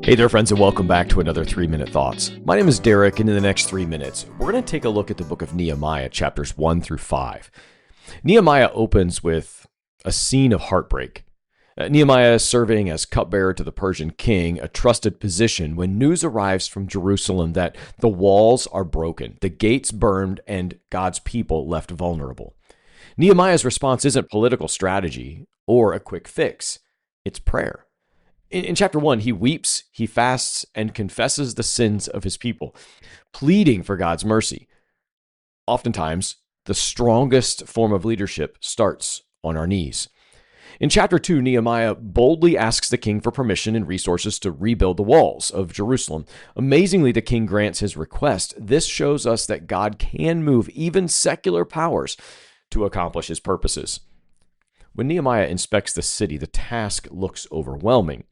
Hey there, friends, and welcome back to another 3-Minute Thoughts. My name is Derek, and in the next 3 minutes, we're going to take a look at the book of Nehemiah, chapters 1 through 5. Nehemiah opens with a scene of heartbreak. Nehemiah is serving as cupbearer to the Persian king, a trusted position, when news arrives from Jerusalem that the walls are broken, the gates burned, and God's people left vulnerable. Nehemiah's response isn't political strategy or a quick fix. It's prayer. In chapter 1, he weeps, he fasts, and confesses the sins of his people, pleading for God's mercy. Oftentimes, the strongest form of leadership starts on our knees. In chapter 2, Nehemiah boldly asks the king for permission and resources to rebuild the walls of Jerusalem. Amazingly, the king grants his request. This shows us that God can move even secular powers to accomplish his purposes. When Nehemiah inspects the city, the task looks overwhelming.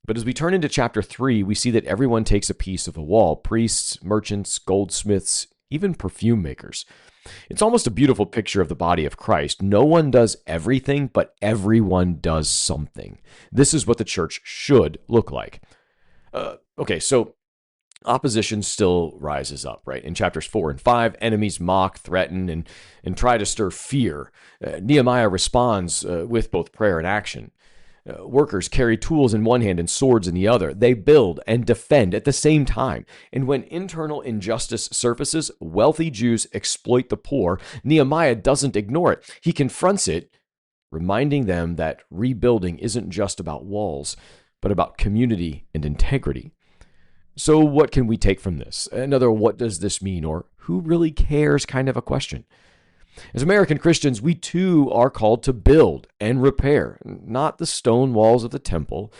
But as we turn into chapter 3, we see that everyone takes a piece of the wall: priests, merchants, goldsmiths, even perfume makers. It's almost a beautiful picture of the body of Christ. No one does everything, but everyone does something. This is what the church should look like. So opposition still rises up, right? In chapters 4 and 5, enemies mock, threaten, and try to stir fear. Nehemiah responds with both prayer and action. Workers carry tools in one hand and swords in the other. They build and defend at the same time. And when internal injustice surfaces, wealthy Jews exploit the poor. Nehemiah doesn't ignore it. He confronts it, reminding them that rebuilding isn't just about walls, but about community and integrity. So what can we take from this? Another what does this mean, or who really cares kind of a question. As American Christians, we too are called to build and repair, not the stone walls of the temple,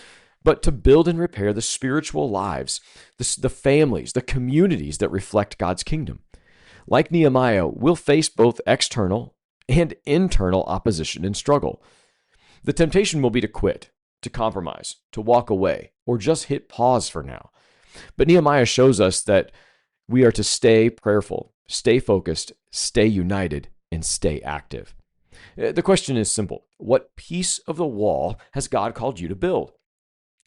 but to build and repair the spiritual lives, the families, the communities that reflect God's kingdom. Like Nehemiah, we'll face both external and internal opposition and struggle. The temptation will be to quit, to compromise, to walk away, or just hit pause for now. But Nehemiah shows us that we are to stay prayerful, stay focused, stay united, and stay active. The question is simple. What piece of the wall has God called you to build?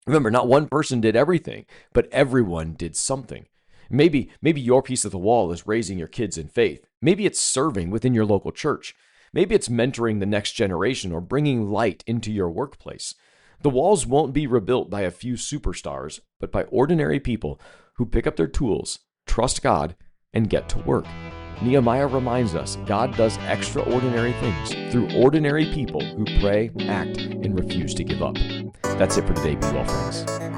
Remember, not one person did everything, but everyone did something. Maybe your piece of the wall is raising your kids in faith. Maybe it's serving within your local church. Maybe it's mentoring the next generation or bringing light into your workplace. The walls won't be rebuilt by a few superstars, but by ordinary people who pick up their tools, trust God, and get to work. Nehemiah reminds us God does extraordinary things through ordinary people who pray, act, and refuse to give up. That's it for today. Be well, friends.